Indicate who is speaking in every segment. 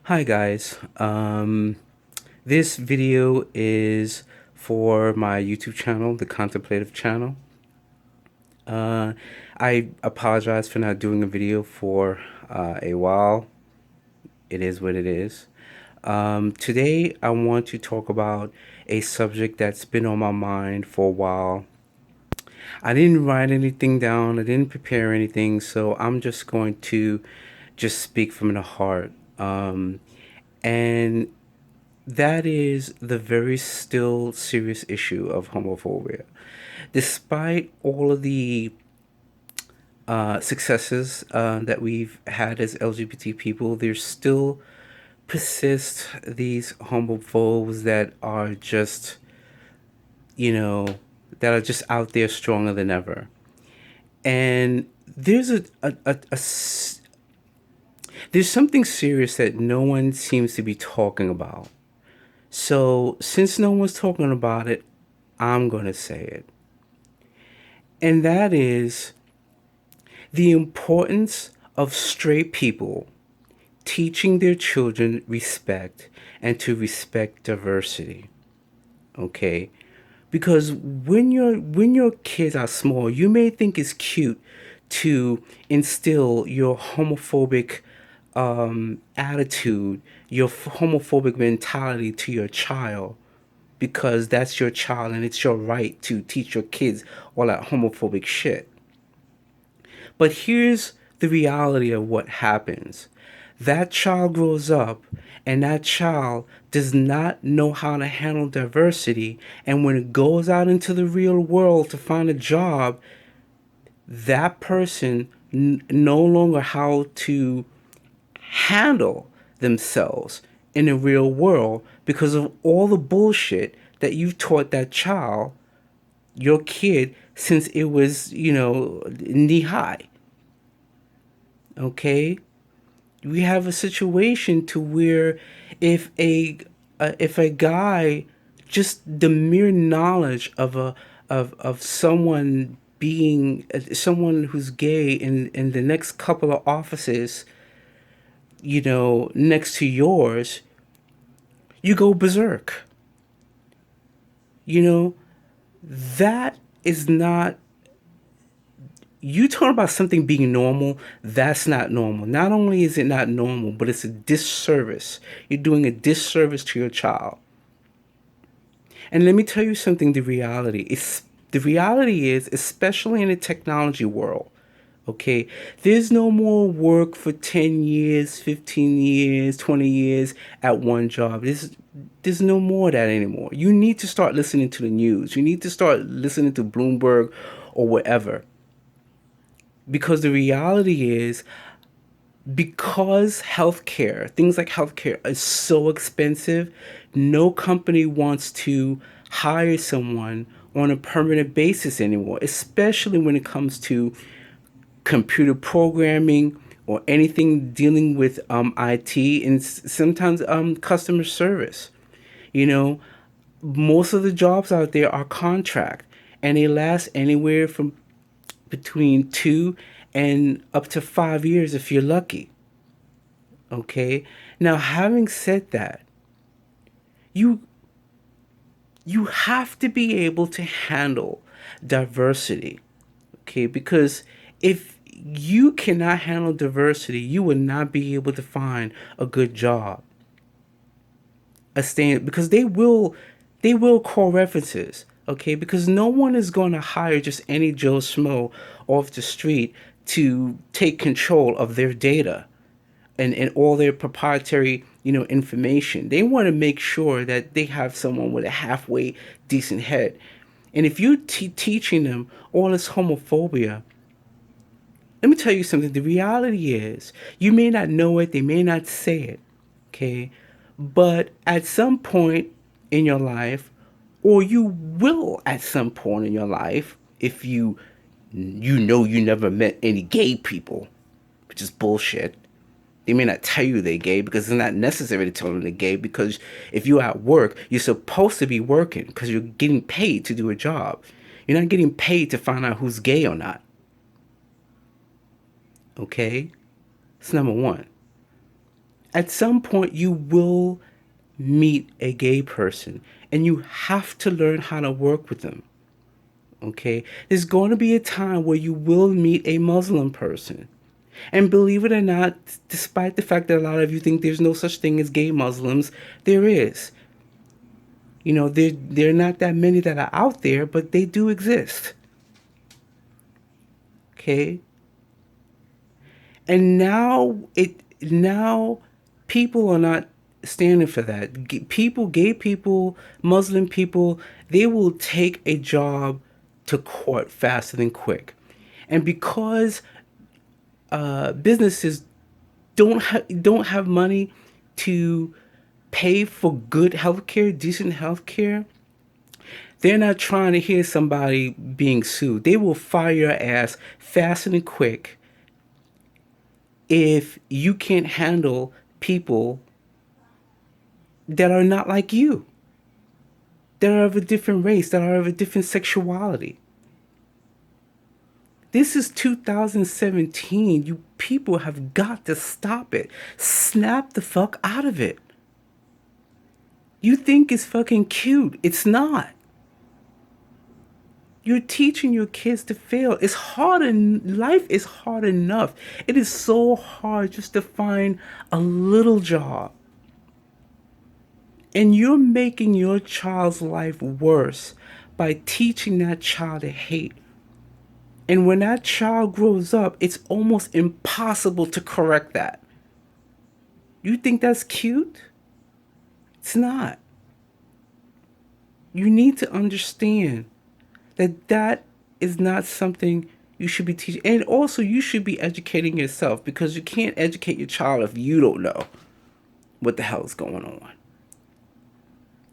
Speaker 1: Hi guys. This video is for my YouTube channel, the Contemplative channel. Uh, I apologize for not doing a video for a while. It is what it is. Today I want to talk about a subject that's been on my mind for a while. I didn't write anything down. I didn't prepare anything, so I'm just going to just speak from the heart. And that is the very still serious issue of homophobia. Despite all of the successes that we've had as LGBT people, there still persist these homophobes that are just, you know, that are just out there stronger than ever. And there's there's something serious that no one seems to be talking about. So since no one's talking about it, I'm going to say it. And that is the importance of straight people teaching their children respect and to respect diversity. Okay? Because when your kids are small, you may think it's cute to instill your homophobic attitude, your homophobic mentality to your child, because that's your child and it's your right to teach your kids all that homophobic shit. But here's the reality of what happens. That child grows up and that child does not know how to handle diversity. And when it goes out into the real world to find a job, that person no longer how to handle themselves in the real world because of all the bullshit that you've taught that child, your kid, since it was, knee high. Okay? We have a situation to where if a guy, just the mere knowledge of someone being someone who's gay in the next couple of offices, next to yours, you go berserk. you know that is not, you talk about something being normal. That's not normal. Not only is it not normal, but it's a disservice. You're doing a disservice to your child. And let me tell you something, the reality is, especially in the technology world, okay, there's no more work for 10 years, 15 years, 20 years at one job. There's no more of that anymore. You need to start listening to the news. You need to start listening to Bloomberg or whatever. Because the reality is, because healthcare, things like healthcare is so expensive, no company wants to hire someone on a permanent basis anymore, especially when it comes to computer programming or anything dealing with IT and sometimes customer service. You know, most of the jobs out there are contract and they last anywhere from between 2 and up to 5 years if you're lucky. Okay. Now, having said that, you you have to be able to handle diversity. Okay, because if you cannot handle diversity, you will not be able to find a good job. A stand because they will call references. Okay, because no one is going to hire just any Joe Schmo off the street to take control of their data and all their proprietary information. They want to make sure that they have someone with a halfway decent head. And if you're teaching them all this homophobia, let me tell you something. The reality is, you may not know it, they may not say it, okay? But at some point in your life, or you will at some point in your life, if you never met any gay people, which is bullshit. They may not tell you they're gay because it's not necessary to tell them they're gay, because if you're at work, you're supposed to be working because you're getting paid to do a job. You're not getting paid to find out who's gay or not. Okay? It's number one. At some point, you will meet a gay person, and you have to learn how to work with them. Okay? There's going to be a time where you will meet a Muslim person. And believe it or not, despite the fact that a lot of you think there's no such thing as gay Muslims, there is. There are not that many that are out there, but they do exist. Okay? And now people are not standing for that. Gay people, Muslim people, they will take a job to court faster than quick. And because businesses don't have money to pay for good healthcare, decent healthcare, they're not trying to hear somebody being sued. They will fire your ass fast and quick if you can't handle people that are not like you, that are of a different race, that are of a different sexuality. This is 2017. You people have got to stop it. Snap the fuck out of it. You think it's fucking cute. It's not. You're teaching your kids to fail. It's hard, and life is hard enough. It is so hard just to find a little job. And you're making your child's life worse by teaching that child to hate. And when that child grows up, it's almost impossible to correct that. You think that's cute? It's not. You need to understand that is not something you should be teaching. And also, you should be educating yourself, because you can't educate your child if you don't know what the hell is going on.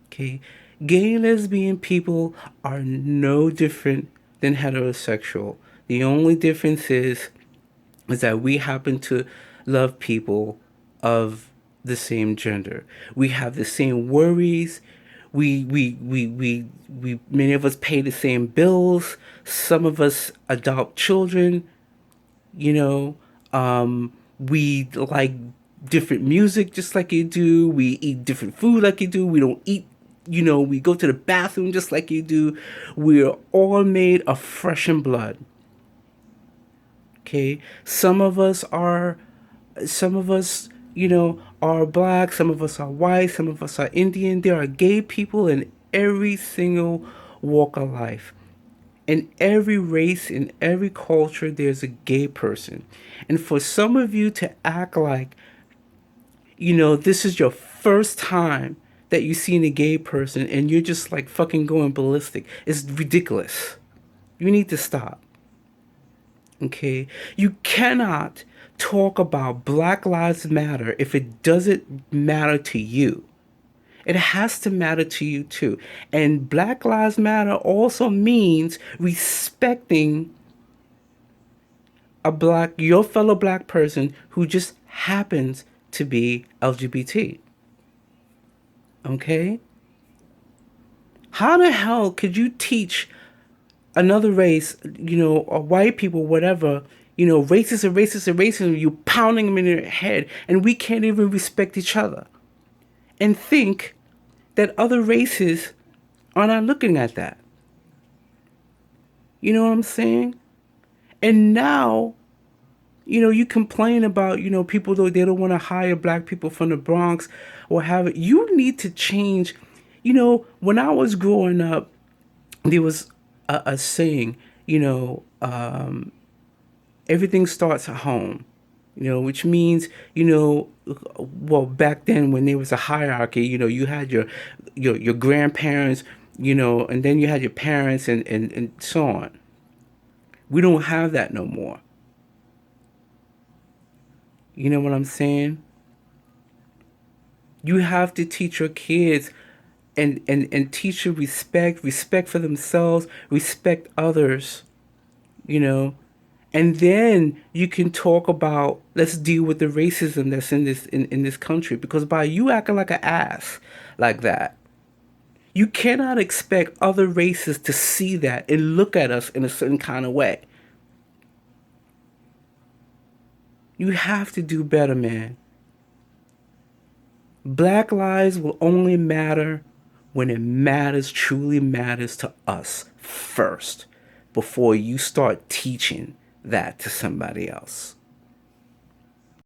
Speaker 1: Okay? Gay and lesbian people are no different than heterosexual. The only difference is that we happen to love people of the same gender. We have the same worries. We many of us pay the same bills. Some of us adopt children. You know, we like different music just like you do. We eat different food like you do. We don't eat, we go to the bathroom just like you do. We're all made of flesh and blood. Okay? Some of us, are black, some of us are white, some of us are Indian. There are gay people in every single walk of life. In every race, in every culture, there's a gay person. And for some of you to act like, this is your first time that you've seen a gay person and you're just like fucking going ballistic, it's ridiculous. You need to stop. Okay? You cannot talk about Black Lives Matter if it doesn't matter to you. It has to matter to you too. And Black Lives Matter also means respecting your fellow black person who just happens to be LGBT. Okay? How the hell could you teach another race, or white people, whatever, racist, racism, you pounding them in their head, and we can't even respect each other and think that other races are not looking at that? You know what I'm saying? And now, you complain about, people, though they don't want to hire black people from the Bronx or have it. You need to change. When I was growing up, there was a saying, everything starts at home, which means, well, back then when there was a hierarchy, you had your grandparents, and then you had your parents and so on. We don't have that no more. You know what I'm saying? You have to teach your kids and teach them respect for themselves, respect others, and then you can talk about, let's deal with the racism that's in this country. Because by you acting like an ass like that, you cannot expect other races to see that and look at us in a certain kind of way. You have to do better, man. Black lives will only matter when it matters, truly matters to us first, before you start teaching that to somebody else.